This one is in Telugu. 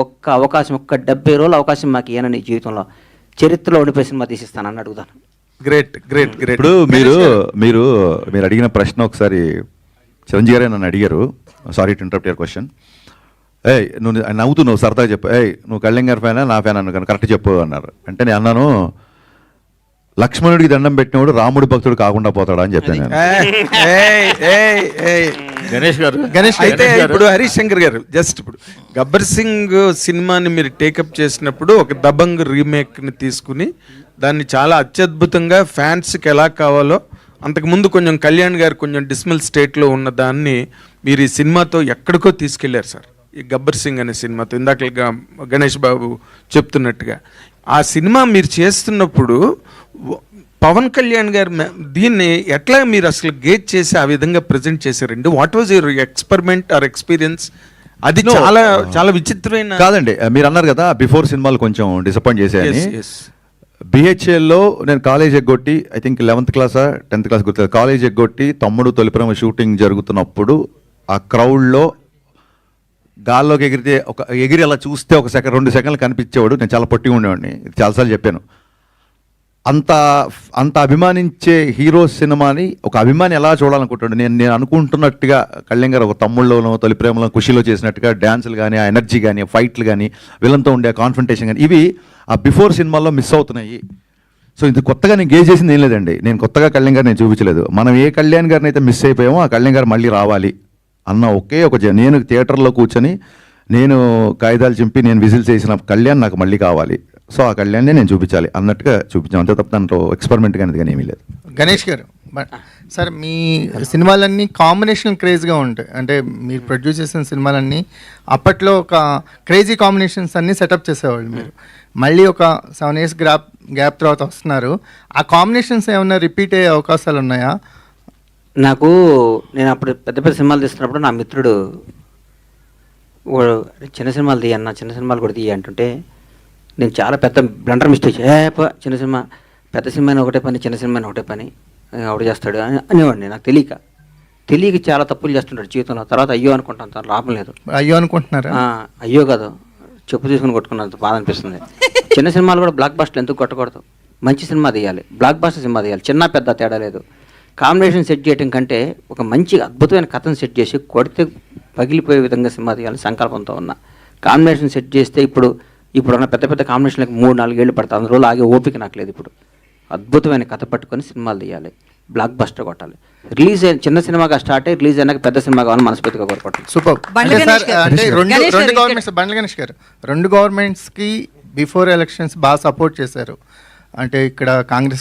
ఒక్క అవకాశం, ఒక్క 70 రోజుల అవకాశం మాకు ఇయ్యనని జీవితంలో చరిత్రలో ఉండిపోయి సినిమా తీసిస్తానని అడుగుతాను. Great great great. ఇప్పుడు మీరు అడిగిన ప్రశ్న ఒకసారి చిరంజీవి గారే నన్ను అడిగారు. Sorry to interrupt your question. నువ్వు నవ్వుతున్నావు, సరదాగా చెప్పు. నువ్వు కళ్యాణ్ గారి ఫ్యానా నా ఫ్యాన్ అన్న కరెక్ట్ చెప్పు అన్నారు. అంటే నేను అన్నాను, లక్ష్మణుడికి దండం పెట్టినవాడు రాముడి భక్తుడు కాకుండా పోతాడా అని చెప్పాను నేను. గణేష్ అయితే ఇప్పుడు హరీష్ శంకర్ గారు జస్ట్ ఇప్పుడు గబ్బర్ సింగ్ సినిమాని మీరు టేకప్ చేసినప్పుడు ఒక దబంగ్ రీమేక్ని తీసుకుని దాన్ని చాలా అత్యద్భుతంగా ఫ్యాన్స్కి ఎలా కావాలో, అంతకుముందు కొంచెం కళ్యాణ్ గారు కొంచెం డిస్మల్ స్టేట్లో ఉన్న దాన్ని మీరు ఈ సినిమాతో ఎక్కడికో తీసుకెళ్లారు సార్. ఈ గబ్బర్ సింగ్ అనే సినిమాతో ఇందాక గణేష్ బాబు చెప్తున్నట్టుగా ఆ సినిమా మీరు చేస్తున్నప్పుడు పవన్ కళ్యాణ్ గారు దీన్ని ఎట్లా మీరు అసలు గేజ్ చేసి ఆ విధంగా ప్రజెంట్ చేశారండి? What was your experiment are experience? అది చాలా చాలా విచిత్రమైన. కాదండి, మీరు అన్నారు కదా బిఫోర్ సినిమాలు కొంచెం డిసప్పాయింట్ చేశాయని. బిహెచ్ఎల్లో నేను కాలేజ్ ఎగ్గొట్టి, ఐ థింక్ 11th క్లాసా 10th క్లాస్ గుర్తు, కాలేజ్ ఎగ్గొట్టి తమ్ముడు తొలిప్రేమ షూటింగ్ జరుగుతున్నప్పుడు ఆ క్రౌడ్లో గాల్లోకి ఎగిరి అలా చూస్తే 2 సెకండ్లు కనిపించేవాడు. నేను చాలా పొట్టిగా ఉండేవాడిని, ఇది చాలాసార్లు చెప్పాను. అంత అభిమానించే హీరో సినిమాని ఒక అభిమాని ఎలా చూడాలనుకుంటాడు? నేను అనుకుంటున్నట్టుగా కళ్యాణ్ గారు ఒక తమ్ముళ్ళలోనో తొలిప్రేమలో ఖుషిలో చేసినట్టుగా డ్యాన్సులు కానీ, ఆ ఎనర్జీ కానీ, ఫైట్లు కానీ, విలన్తో ఉండే కాన్ఫ్రంటేషన్ కానీ, ఇవి ఆ బిఫోర్ సినిమాల్లో మిస్ అవుతున్నాయి. సో ఇది కొత్తగా నేను గేజ్ చేసింది ఏం లేదండి. నేను కొత్తగా కళ్యాణ్ గారిని నేను చూపించలేదు. మనం ఏ కళ్యాణ్ గారిని అయితే మిస్ అయిపోయామో ఆ కళ్యాణ్ గారు మళ్ళీ రావాలి అన్న ఒకే నేను థియేటర్లో కూర్చొని నేను కాగితాలు చింపి నేను విజిల్స్ చేసిన కళ్యాణ్ నాకు మళ్ళీ కావాలి. సో ఆ కళ్యాణ్నే నేను చూపించాలి అన్నట్టుగా చూపించాం. అంతే తప్ప దాంట్లో ఎక్స్పెరిమెంట్ కానీ ఏమీ లేదు. గణేష్ గారు, సార్ మీ సినిమాలన్నీ కాంబినేషన్ క్రేజ్గా ఉంటాయి. అంటే మీరు ప్రొడ్యూస్ చేసిన సినిమాలన్నీ అప్పట్లో ఒక క్రేజీ కాంబినేషన్స్ అన్నీ సెటప్ చేసేవాళ్ళు. మీరు మళ్ళీ ఒక 7 years గ్యాప్ తర్వాత వస్తున్నారు. ఆ కాంబినేషన్స్ ఏమన్నా రిపీట్ అయ్యే అవకాశాలు ఉన్నాయా? నేను అప్పుడు పెద్ద సినిమాలు తీస్తున్నప్పుడు నా మిత్రుడు చిన్న సినిమాలు తీయన్న, చిన్న సినిమాలు కూడా తీయ అంటుంటే నేను చాలా పెద్ద బ్లండర్ మిస్టేక్, చిన్న సినిమా పెద్ద సినిమా ఒకటే పని, చిన్న సినిమా ఒకటే పని ఒకటి చేస్తాడు అని అనేవాడిని. నాకు తెలియక చాలా తప్పులు చేస్తుంటాడు జీవితంలో. తర్వాత అయ్యో అనుకుంటాను, తను లాభం లేదు. అయ్యో అనుకుంటున్నారా? అయ్యో కాదు, చెప్పు తీసుకుని కొట్టుకున్నంత బాధ అనిపిస్తుంది. చిన్న సినిమాలు కూడా బ్లాక్ బస్టర్ ఎందుకు కొట్టకూడదు? మంచి సినిమా తీయాలి, బ్లాక్ బస్టర్ సినిమా తీయాలి, చిన్న పెద్ద తేడా లేదు. కాంబినేషన్ సెట్ చేయడం కంటే ఒక మంచి అద్భుతమైన కథను సెట్ చేసి కొడితే పగిలిపోయే విధంగా సినిమా తీయాలని సంకల్పంతో ఉన్న. కాంబినేషన్ సెట్ చేస్తే ఇప్పుడున్న పెద్ద కాంబినేషన్లకు 3-4 ఏళ్ళు పడతాయి. 100 రోజులు ఆగే ఓపిక నాకు లేదు. ఇప్పుడు అద్భుతమైన కథ పట్టుకొని సినిమాలు తీయాలి, బ్లాక్ బస్టర్ కొట్టాలి. రిలీజ్ అయిన చిన్న సినిమాగా స్టార్ట్ అయ్యి రిలీజ్ అయినాక పెద్ద సినిమా కావాలని మనస్ఫూర్తిగా కోరుకుంటాం. సూపర్. బండ్ల గణేష్ గారు, 2 గవర్నమెంట్స్కి బిఫోర్ ఎలక్షన్స్ బాగా సపోర్ట్ చేశారు. అంటే ఇక్కడ కాంగ్రెస్